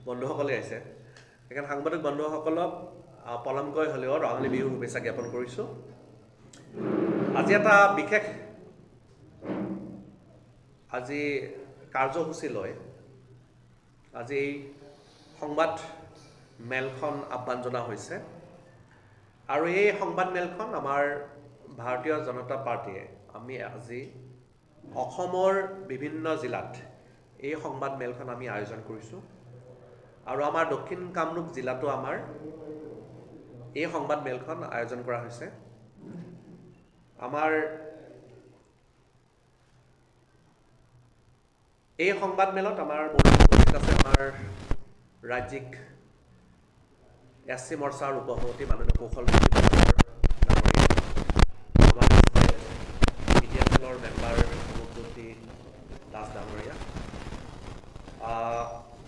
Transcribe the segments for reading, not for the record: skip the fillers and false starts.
বন্ধুসকলে আহিছে সেইকাৰণে সাংবাদিক বন্ধুসকলক পলমকৈ হ'লেও ৰঙালী বিহুৰ শুভেচ্ছা জ্ঞাপন কৰিছোঁ আজি এটা বিশেষ আজি কাৰ্যসূচী লৈ আজি এই সংবাদ মেলখন আহ্বান জনা হৈছে আৰু এই সংবাদ মেলখন আমাৰ ভাৰতীয় জনতা পাৰ্টিয়ে আমি আজি অসমৰ বিভিন্ন জিলাত এই সংবাদ মেলখন আমি আয়োজন কৰিছোঁ আৰু আমাৰ দক্ষিণ কামৰূপ জিলাতো আমাৰ এই সংবাদ মেলখন আয়োজন কৰা হৈছে আমাৰ এই সংবাদ মেলত আমাৰ উপস্থিত আছে আমাৰ ৰাজ্যিক এছচি মৰ্চাৰ উপসভাপতি মাননীয় কৌশল মিডিয়া সেলৰ মেম্বাৰ অমুকজ্যোতি দাস ডাঙৰীয়া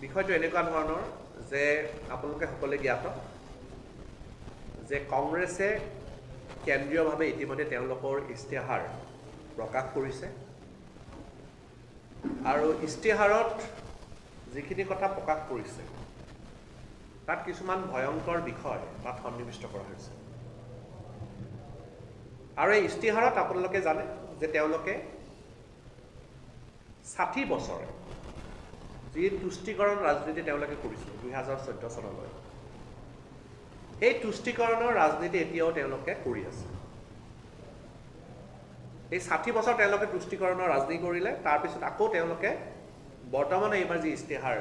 বিষয়টো এনেকুৱা ধৰণৰ যে আপোনালোকে সকলোৱে জ্ঞাত যে কংগ্ৰেছে কেন্দ্ৰীয়ভাৱে ইতিমধ্যে তেওঁলোকৰ ইস্তেহাৰ প্ৰকাশ কৰিছে আৰু ইস্তেহাৰত যিখিনি কথা প্ৰকাশ কৰিছে তাত কিছুমান ভয়ংকৰ বিষয় তাত সন্নিৱিষ্ট কৰা হৈছে আৰু এই ইস্তেহাৰত আপোনালোকে জানে যে তেওঁলোকে 60 বছৰে যি তুষ্টিকৰণ ৰাজনীতি তেওঁলোকে কৰিছিল 2014 চনলৈ এই তুষ্টিকৰণৰ ৰাজনীতি এতিয়াও তেওঁলোকে কৰি আছে এই 60 বছৰ তেওঁলোকে তুষ্টিকৰণৰ ৰাজনীতি কৰিলে তাৰপিছত আকৌ তেওঁলোকে বৰ্তমান এইবাৰ যি ইস্তেহাৰ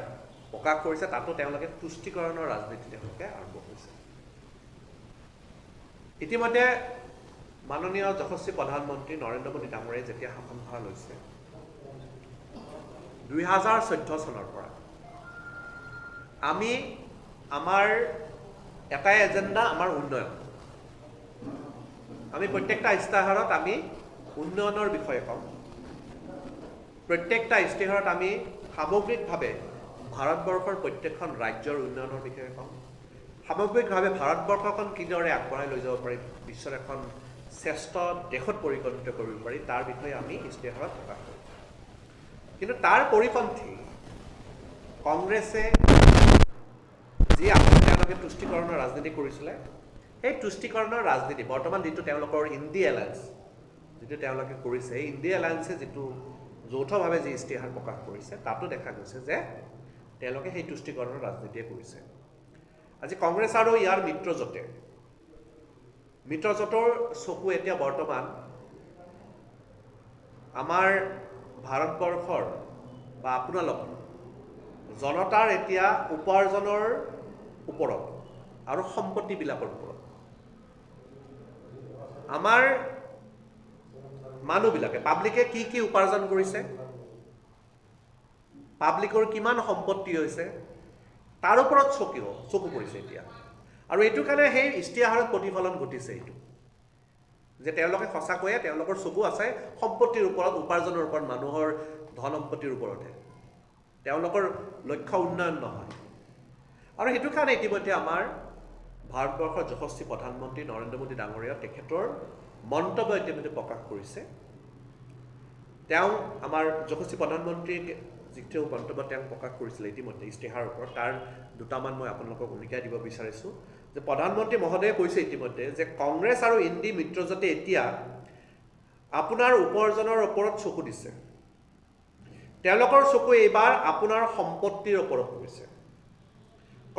প্ৰকাশ কৰিছে তাতো তেওঁলোকে তুষ্টিকৰণৰ ৰাজনীতি তেওঁলোকে আৰম্ভ কৰিছে ইতিমধ্যে মাননীয় যশস্বী প্ৰধানমন্ত্ৰী নৰেন্দ্ৰ মোদী ডাঙৰীয়াই যেতিয়া শাসনভাৰ লৈছে 2014 চনৰ পৰা আমি আমাৰ এটাই এজেণ্ডা আমাৰ উন্নয়ন আমি প্ৰত্যেকটা ইস্তেহাৰত আমি উন্নয়নৰ বিষয়ে কম প্ৰত্যেকটা ইস্তেহাৰত আমি সামগ্ৰিকভাৱে ভাৰতবৰ্ষৰ প্ৰত্যেকখন ৰাজ্যৰ উন্নয়নৰ বিষয়ে কম সামগ্ৰিকভাৱে ভাৰতবৰ্ষখন কিদৰে আগবঢ়াই লৈ যাব পাৰি বিশ্বৰ এখন শ্ৰেষ্ঠ দেশত পৰিগণিত কৰিব পাৰি তাৰ বিষয়ে আমি ইস্তেহাৰত প্ৰকাশ কৰোঁ কিন্তু তাৰ পৰিপন্থী কংগ্ৰেছে যি তেওঁলোকে তুষ্টিকৰণৰ ৰাজনীতি কৰিছিলে সেই তুষ্টিকৰণৰ ৰাজনীতি বৰ্তমান যিটো তেওঁলোকৰ ইণ্ডিয়া এলায়েন্স যিটো তেওঁলোকে কৰিছে এই ইণ্ডিয়া এলায়েন্সে যিটো যৌথভাৱে যি ইস্তেহাৰ প্ৰকাশ কৰিছে তাতো দেখা গৈছে যে তেওঁলোকে সেই তুষ্টিকৰণৰ ৰাজনীতিয়ে কৰিছে আজি কংগ্ৰেছ আৰু ইয়াৰ মিত্ৰজোঁটৰ চকু এতিয়া বৰ্তমান আমাৰ ভাৰতবৰ্ষৰ বা আপোনালোকৰ জনতাৰ এতিয়া উপাৰ্জনৰ ওপৰত আৰু সম্পত্তিবিলাকৰ ওপৰত আমাৰ মানুহবিলাকে পাব্লিকে কি উপাৰ্জন কৰিছে পাব্লিকৰ কিমান সম্পত্তি হৈছে তাৰ ওপৰত চকু পৰিছে এতিয়া আৰু এইটো কাৰণে সেই ইস্তেহাৰত প্ৰতিফলন ঘটিছে এইটো যে তেওঁলোকে সঁচাকৈয়ে তেওঁলোকৰ চকু আছে সম্পত্তিৰ ওপৰত উপাৰ্জনৰ ওপৰত মানুহৰ ধন সম্পত্তিৰ ওপৰতহে তেওঁলোকৰ লক্ষ্য উন্নয়ন নহয় আৰু সেইটো কাৰণে ইতিমধ্যে আমাৰ ভাৰতবৰ্ষৰ যশস্বী প্ৰধানমন্ত্ৰী নৰেন্দ্ৰ মোদী ডাঙৰীয়া তেখেতৰ মন্তব্য ইতিমধ্যে প্ৰকাশ কৰিছে তেওঁ আমাৰ যশস্বী প্ৰধানমন্ত্ৰীক যিটো মন্তব্য তেওঁ প্ৰকাশ কৰিছিলে ইতিমধ্যে ইস্তেহাৰৰ ওপৰত তাৰ দুটামান মই আপোনালোকক উল্লেখাই দিব বিচাৰিছোঁ যে প্ৰধানমন্ত্ৰী মহোদয়ে কৈছে ইতিমধ্যে যে কংগ্ৰেছ আৰু ইণ্ডি মিত্ৰজোঁটে এতিয়া আপোনাৰ উপাৰ্জনৰ ওপৰত চকু দিছে তেওঁলোকৰ চকু এইবাৰ আপোনাৰ সম্পত্তিৰ ওপৰত পৰিছে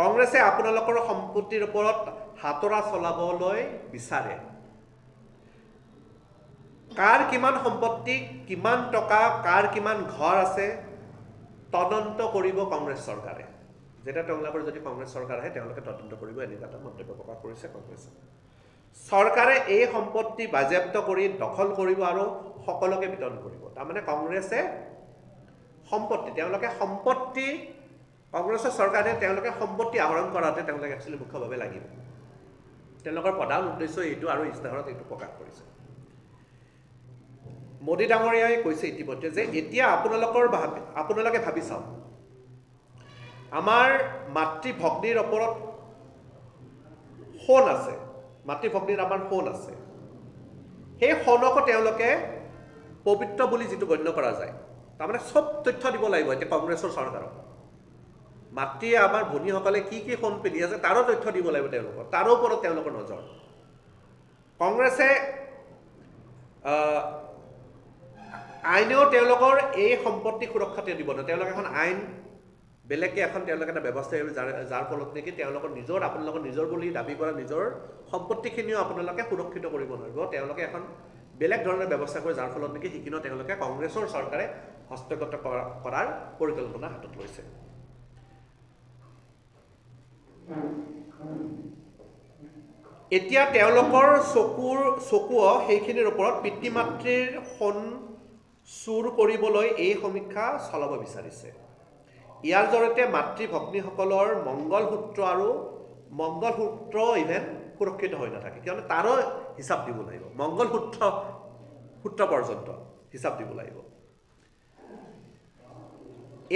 কংগ্ৰেছে আপোনালোকৰ সম্পত্তিৰ ওপৰত হাতৰা চলাবলৈ বিচাৰে কাৰ কিমান সম্পত্তি কিমান টকা কাৰ কিমান ঘৰ আছে তদন্ত কৰিব কংগ্ৰেছ চৰকাৰে যেতিয়া তেওঁলোকৰ যদি কংগ্ৰেছ চৰকাৰ আহে তেওঁলোকে তদন্ত কৰিব এনেকুৱা এটা মন্তব্য প্ৰকাশ কৰিছে কংগ্ৰেছে চৰকাৰে এই সম্পত্তি বাজেয়াপ্ত কৰি দখল কৰিব আৰু সকলোকে বিতৰণ কৰিব তাৰমানে কংগ্ৰেছে সম্পত্তি তেওঁলোকে সম্পত্তি কংগ্ৰেছৰ চৰকাৰে তেওঁলোকে সম্পত্তি আহৰণ কৰাতে তেওঁলোকে একচুৱেলি মুখ্যভাৱে লাগিব তেওঁলোকৰ প্ৰধান উদ্দেশ্য এইটো আৰু ইস্তেহাৰত এইটো প্ৰকাশ কৰিছে মোদী ডাঙৰীয়াই কৈছে ইতিমধ্যে যে এতিয়া আপোনালোকে ভাবি চাওক আমাৰ মাতৃ ভগ্নীৰ ওপৰত সোণ আছে মাতৃ ভগ্নীৰ আমাৰ সোণ আছে সেই সোণকো তেওঁলোকে পবিত্ৰ বুলি যিটো গণ্য কৰা যায় তাৰমানে সব তথ্য দিব লাগিব এতিয়া কংগ্ৰেছৰ চৰকাৰক মাতৃ আমাৰ ভনীসকলে কি সোণ পিন্ধি আছে তাৰো তথ্য দিব লাগিব তেওঁলোকৰ, তাৰো ওপৰত তেওঁলোকৰ নজৰ। কংগ্ৰেছে আইনেও তেওঁলোকৰ এই সম্পত্তি সুৰক্ষা দিব নহয়। তেওঁলোকে এখন আইন বেলেগকৈ এখন তেওঁলোকে এটা ব্যৱস্থা যাৰ ফলত নেকি তেওঁলোকৰ নিজৰ আপোনালোকৰ নিজৰ বুলি দাবী কৰা নিজৰ সম্পত্তিখিনিও আপোনালোকে সুৰক্ষিত কৰিব নোৱাৰিব। তেওঁলোকে এখন বেলেগ ধৰণৰ ব্যৱস্থা কৰে যাৰ ফলত নেকি সেইখিনিও তেওঁলোকে কংগ্ৰেছৰ চৰকাৰে হস্তগত কৰাৰ পৰিকল্পনা হাতত লৈছে। এতিয়া তেওঁলোকৰ চকুও সেইখিনিৰ ওপৰত পিতৃ মাতৃৰ সোণ চুৰ কৰিবলৈ এই সমীক্ষা চলাব বিচাৰিছে। ইয়াৰ জৰিয়তে মাতৃ ভগ্নীসকলৰ মংগলসূত্ৰ ইভেন সুৰক্ষিত হৈ নাথাকে, কিয়নো তাৰো হিচাপ দিব লাগিব, মংগলসূত্ৰ পৰ্যন্ত হিচাপ দিব লাগিব।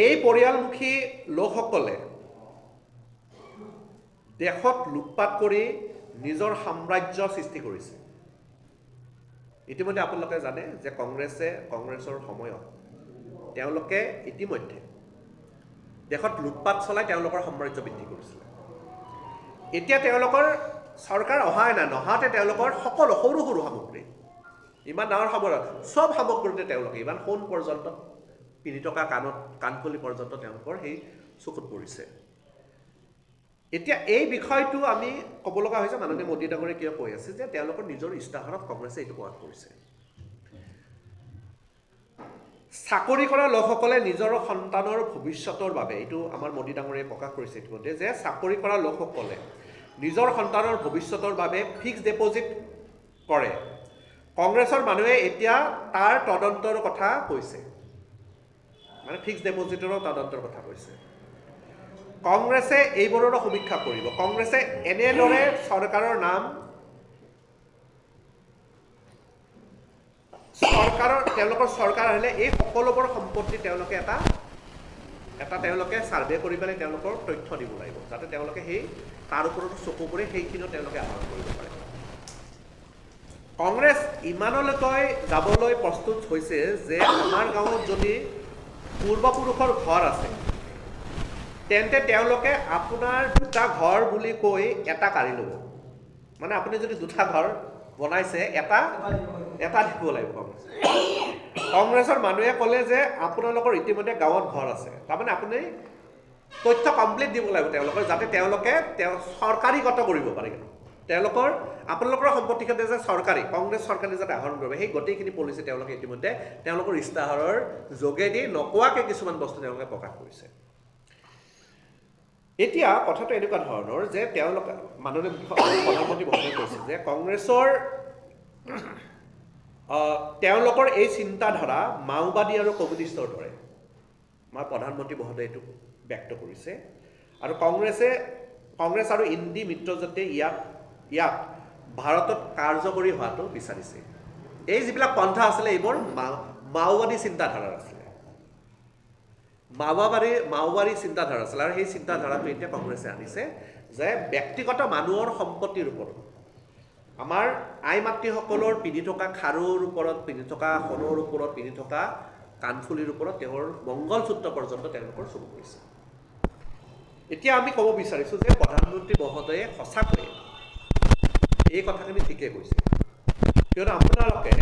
এই পৰিয়ালমুখী লোকসকলে দেশত লুটপাট কৰি নিজৰ সাম্ৰাজ্য সৃষ্টি কৰিছে। ইতিমধ্যে আপোনালোকে জানে যে কংগ্ৰেছৰ সময়ত তেওঁলোকে ইতিমধ্যে দেশত লুটপাট চলাই তেওঁলোকৰ সাম্ৰাজ্য বৃদ্ধি কৰিছিলে। এতিয়া তেওঁলোকৰ চৰকাৰ অহাই নাই, নহাতে তেওঁলোকৰ সকলো সৰু সৰু সামগ্ৰী, ইমান ডাঙৰ চব সামগ্ৰীতে তেওঁলোকে ইমান সোণ পৰ্যন্ত পিন্ধি থকা কাণফুলি পৰ্যন্ত তেওঁলোকৰ সেই চকুত পৰিছে। এতিয়া এই বিষয়টো আমি ক'ব লগা হৈছে, মাননীয় মোদী ডাঙৰীয়ে কিয় কৈ আছে যে তেওঁলোকৰ নিজৰ ইস্তাহাৰত কংগ্ৰেছে এইটো প্ৰকাশ কৰিছে। চাকৰি কৰা লোকসকলে নিজৰ সন্তানৰ ভৱিষ্যতৰ বাবে, এইটো আমাৰ মোদী ডাঙৰীয়ে প্ৰকাশ কৰিছে ইতিমধ্যে, যে চাকৰি কৰা লোকসকলে নিজৰ সন্তানৰ ভৱিষ্যতৰ বাবে ফিক্সড ডিপজিট কৰে। কংগ্ৰেছৰ মানুহে এতিয়া তাৰ তদন্তৰ কথা কৈছে, মানে ফিক্সড ডিপজিটৰো তদন্তৰ কথা কৈছে। কংগ্ৰেছে এইবোৰৰো সমীক্ষা কৰিব। কংগ্ৰেছে এনেদৰে চৰকাৰৰ নাম তেওঁলোকৰ চৰকাৰ আহিলে এই সকলোবোৰ সম্পত্তি তেওঁলোকে এটা তেওঁলোকে ছাৰ্ভে কৰি পেলাই তেওঁলোকৰ তথ্য দিব লাগিব, যাতে তেওঁলোকে তাৰ ওপৰত চকু পৰি সেইখিনিও তেওঁলোকে আহৰণ কৰিব পাৰে। কংগ্ৰেছ ইমানলৈকে যাবলৈ প্ৰস্তুত হৈছে যে আমাৰ গাঁৱত যদি পূৰ্বপুৰুষৰ ঘৰ আছে তেন্তে তেওঁলোকে আপোনাৰ দুটা ঘৰ বুলি কৈ এটা কাঢ়ি ল'ব। মানে আপুনি যদি দুটা ঘৰ বনাইছে এটা দিব লাগিব। কংগ্ৰেছৰ মানুহে ক'লে যে আপোনালোকৰ ইতিমধ্যে গাঁৱত ঘৰ আছে, তাৰমানে আপুনি তথ্য কমপ্লিট দিব লাগিব তেওঁলোকৰ, যাতে তেওঁলোকে চৰকাৰীগত কৰিব পাৰে। আপোনালোকৰ সম্পত্তিখিনি যে কংগ্ৰেছ চৰকাৰে যাতে আহৰণ কৰিব, সেই গোটেইখিনি পলিচি তেওঁলোকে ইতিমধ্যে তেওঁলোকৰ ইস্তাহাৰৰ যোগেদি নোকোৱাকৈ কিছুমান বস্তু তেওঁলোকে প্ৰকাশ কৰিছে। এতিয়া কথাটো এনেকুৱা ধৰণৰ যে তেওঁলোকে মাননীয় প্ৰধানমন্ত্ৰী মহোদয়ে কৈছে যে কংগ্ৰেছৰ তেওঁলোকৰ এই চিন্তাধাৰা মাওবাদী আৰু কমিউনিষ্টৰ দৰে। আমাৰ প্ৰধানমন্ত্ৰী মহোদয়ে এইটো ব্যক্ত কৰিছে। আৰু কংগ্ৰেছ আৰু ইণ্ডি মিত্ৰজোঁটে ইয়াত ভাৰতত কাৰ্যকৰী হোৱাটো বিচাৰিছে। এই যিবিলাক পন্থা আছিলে এইবোৰ মাওবাদী চিন্তাধাৰাৰ আছিলে, মাওবাদী চিন্তাধাৰা আছিলে। আৰু সেই চিন্তাধাৰাটো এতিয়া কংগ্ৰেছে আনিছে যে ব্যক্তিগত মানুহৰ সম্পত্তিৰ ওপৰত, আমাৰ আই মাতৃসকলৰ পিন্ধি থকা খাৰুৰ ওপৰত, পিন্ধি থকা সোণৰ ওপৰত, পিন্ধি থকা কাণফুলিৰ ওপৰত তেওঁৰ মংগলসূত্ৰ পৰ্যন্ত তেওঁলোকৰ চকু পৰিছে। এতিয়া আমি ক'ব বিচাৰিছোঁ যে প্ৰধানমন্ত্ৰী মহোদয়ে সঁচাকৈয়ে এই কথাখিনি ঠিকেই কৈছে, কিয়নো আপোনালোকে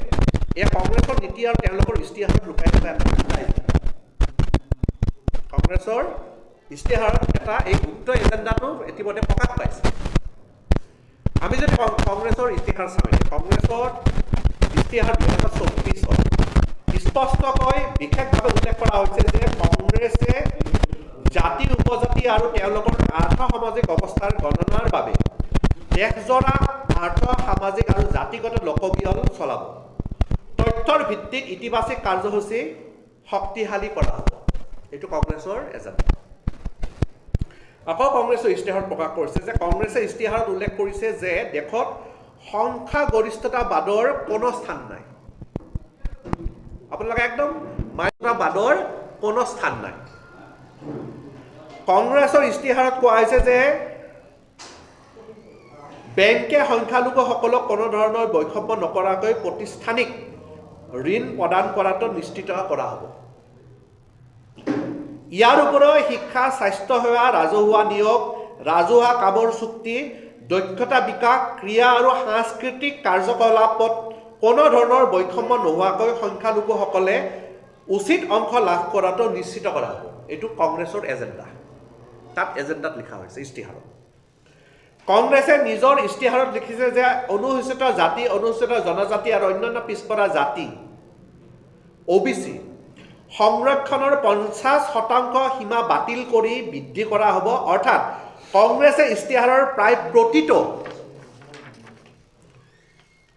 এই কংগ্ৰেছৰ নীতি আৰু তেওঁলোকৰ ইস্তিহাৰত লুকাই থকা কংগ্ৰেছৰ ইস্তিহাৰত এই গুপ্ত এজেণ্ডাটো ইতিমধ্যে প্ৰকাশ পাইছে। আমি যদি কংগ্ৰেছৰ ইতিহাস চাওঁ, কংগ্ৰেছৰ ইতিহাস 2024 স্পষ্টকৈ বিশেষভাৱে উল্লেখ কৰা হৈছে যে কংগ্ৰেছে জাতি উপজাতি আৰু তেওঁলোকৰ আৰ্থ সামাজিক অৱস্থাৰ গণনাৰ বাবে দেশজোৰা আৰ্থ সামাজিক আৰু জাতিগত লোকপিয়ল চলাব। তথ্যৰ ভিত্তিত ইতিবাচক কাৰ্যসূচী শক্তিশালী কৰা হ'ব, এইটো কংগ্ৰেছৰ এজেণ্ডা। আকৌ কংগ্ৰেছৰ ইস্তিহাৰত প্ৰকাশ কৰিছে যে কংগ্ৰেছে ইস্তিহাৰত উল্লেখ কৰিছে যে দেশত সংখ্যাগৰিষ্ঠতাবাদৰ কোনো স্থান নাই। আপোনালোকে একদম মানৱতাবাদৰ কোনো স্থান নাই। কংগ্ৰেছৰ ইস্তিহাৰত কোৱা হৈছে যে বেংকে সংখ্যালঘুসকলক কোনো ধৰণৰ বৈষম্য নকৰাকৈ প্ৰতিষ্ঠানিক ঋণ প্ৰদান কৰাটো নিশ্চিত কৰা হ'ব। ইয়াৰ উপৰিও শিক্ষা, স্বাস্থ্যসেৱা, ৰাজহুৱা নিয়োগ, ৰাজহুৱা কামৰ চুক্তি, দক্ষতা বিকাশ, ক্ৰীড়া আৰু সাংস্কৃতিক কাৰ্যকলাপত কোনো ধৰণৰ বৈষম্য নোহোৱাকৈ সংখ্যালঘুসকলে উচিত অংশ লাভ কৰাটো নিশ্চিত কৰা হ'ব। এইটো কংগ্ৰেছৰ এজেণ্ডা, তাত এজেণ্ডাত লিখা হৈছে ইস্তিহাৰত। কংগ্ৰেছে নিজৰ ইস্তিহাৰত লিখিছে যে অনুসূচিত জাতি, অনুসূচিত জনজাতি আৰু অন্যান্য পিছপৰা জাতি OBC সংৰক্ষণৰ 50% সীমা বাতিল কৰি বৃদ্ধি কৰা হ'ব। অৰ্থাৎ কংগ্ৰেছে ইস্তিহাৰৰ প্ৰায় প্ৰতিটো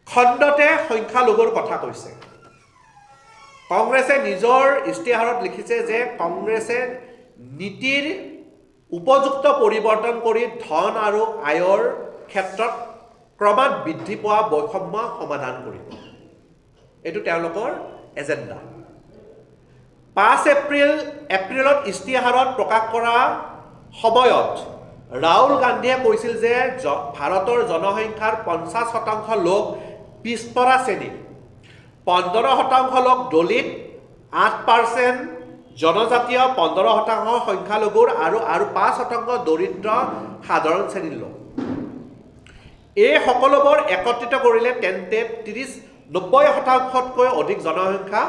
খণ্ডতে সংখ্যালঘুৰ কথা কৈছে। কংগ্ৰেছে নিজৰ ইস্তিহাৰত লিখিছে যে কংগ্ৰেছে নীতিৰ উপযুক্ত পৰিৱৰ্তন কৰি ধন আৰু আয়ৰ ক্ষেত্ৰত ক্ৰমাৎ বৃদ্ধি পোৱা বৈষম্য সমাধান কৰিব। এইটো তেওঁলোকৰ এজেণ্ডা। 5 এপ্ৰিলত ইস্তিহাৰত প্ৰকাশ কৰা সময়ত ৰাহুল গান্ধীয়ে কৈছিল যে ভাৰতৰ জনসংখ্যাৰ 50% লোক পিছপৰা শ্ৰেণীৰ, 15% লোক দলিত, 8% জনজাতীয়, 15% সংখ্যালঘুৰ আৰু 5% দৰিদ্ৰ সাধাৰণ শ্ৰেণীৰ লোক। এই সকলোবোৰ একত্ৰিত কৰিলে তেন্তে 90%তকৈ অধিক জনসংখ্যা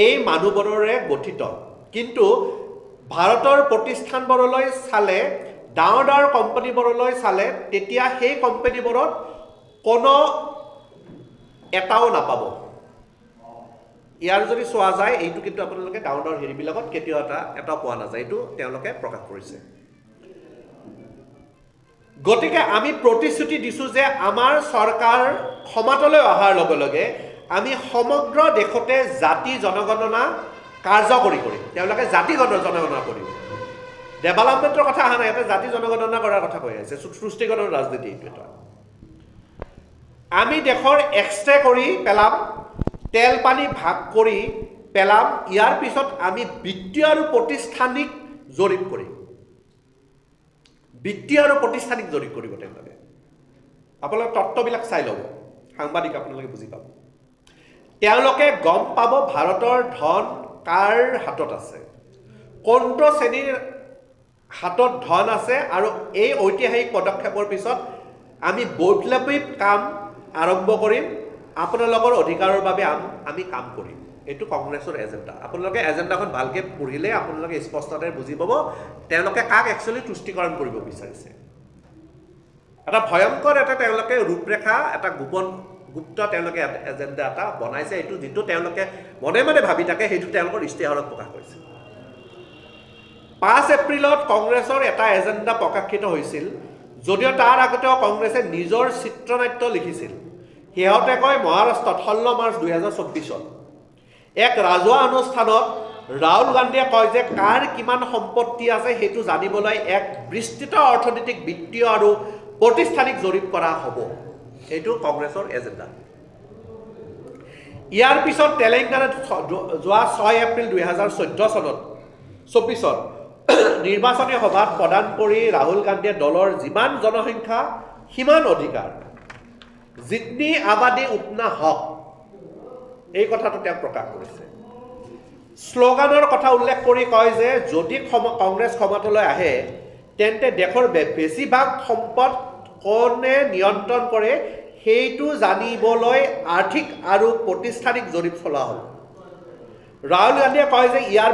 এই মানুহবোৰৰে গঠিত। কিন্তু ভাৰতৰ প্ৰতিষ্ঠানবোৰলৈ চালে, ডাঙৰ ডাঙৰ কোম্পানীবোৰলৈ চালে, তেতিয়া সেই কোম্পানীবোৰত কোনো এটাও নাপাব। ইয়াৰ যদি চোৱা যায়, এইটো কিন্তু আপোনালোকে ডাঙৰ ডাঙৰ হেৰিবিলাকত কেতিয়াও এটাও পোৱা নাযায়। এইটো তেওঁলোকে প্ৰকাশ কৰিছে। গতিকে আমি প্ৰতিশ্ৰুতি দিছোঁ যে আমাৰ চৰকাৰ ক্ষমতালৈ অহাৰ লগে লগে আমি সমগ্ৰ দেশতে জাতি জনগণনা কাৰ্যকৰী কৰিম। তেওঁলোকে জাতি জনগণনা কৰিব। ডেভেলপমেণ্টৰ কথা অহা নাই, ইয়াতে জাতি জনগণনা কৰাৰ কথা কৈ আছে। সৃষ্টিগত ৰাজনীতি এইটো এটা। আমি দেশৰ এক্সট্ৰে কৰি পেলাম, তেল পানী ভাগ কৰি পেলাম। ইয়াৰ পিছত আমি বিত্তীয় আৰু প্ৰতিষ্ঠানিক জৰীপ কৰিম। বিত্তীয় আৰু প্ৰতিষ্ঠানিক জৰীপ কৰিব তেওঁলোকে। আপোনালোকে তত্ত্ববিলাক চাই ল'ব, সাংবাদিক আপোনালোকে বুজি পাব। তেওঁলোকে গম পাব ভাৰতৰ ধন কাৰ হাতত আছে, কোনটো শ্ৰেণীৰ হাতত ধন আছে, আৰু এই ঐতিহাসিক পদক্ষেপৰ পিছত আমি বৈপ্লৱিক কাম আৰম্ভ কৰিম। আপোনালোকৰ অধিকাৰৰ বাবে আমি কাম কৰিম। এইটো কংগ্ৰেছৰ এজেণ্ডা। আপোনালোকে এজেণ্ডাখন ভালকৈ পঢ়িলে আপোনালোকে স্পষ্টতে বুজি পাব তেওঁলোকে কাক একচুৱেলি তুষ্টিকৰণ কৰিব বিচাৰিছে। এটা ভয়ংকৰ তেওঁলোকে ৰূপৰেখা, এটা গুপ্ত তেওঁলোকে এজেণ্ডা এটা বনাইছে। এইটো যিটো তেওঁলোকে মনে মনে ভাবি থাকে, সেইটো তেওঁলোকৰ ইস্তিহাৰত প্ৰকাশ কৰিছে। 5 এপ্ৰিলত কংগ্ৰেছৰ এটা এজেণ্ডা প্ৰকাশিত হৈছিল, যদিও তাৰ আগতেও কংগ্ৰেছে নিজৰ চিত্ৰনাট্য লিখিছিল। সিহঁতে কয় মহাৰাষ্ট্ৰত 16 মাৰ্চ 2024 এক ৰাজহুৱা অনুষ্ঠানত ৰাহুল গান্ধীয়ে কয় যে কাৰ কিমান সম্পত্তি আছে সেইটো জানিবলৈ এক বিস্তৃত অৰ্থনৈতিক, বিত্তীয় আৰু প্ৰতিষ্ঠানিক জৰীপ কৰা হ'ব। এইটো কংগ্ৰেছৰ এজেণ্ডা। ইয়াৰ পিছত তেলেংগানাত যোৱা 6 এপ্ৰিল 2024 নিৰ্বাচনী সভাত প্ৰদান কৰি ৰাহুল গান্ধীয়ে দলৰ যিমান জনসংখ্যা সিমান অধিকাৰ, জিতনি আবাদী উতনা হক, এই কথাটো তেওঁ প্ৰকাশ কৰিছে। শ্লোগানৰ কথা উল্লেখ কৰি কয় যে যদি কংগ্ৰেছ ক্ষমতালৈ আহে তেন্তে দেশৰ বেছিভাগ সম্পদ কোনে নিয়ন্ত্ৰণ কৰে সেইটো জানিবলৈ আৰ্থিক আৰু প্ৰতিষ্ঠানিক জৰীপ চলোৱা হ'ব। ৰাহুল গান্ধীয়ে কয় যে ইয়াৰ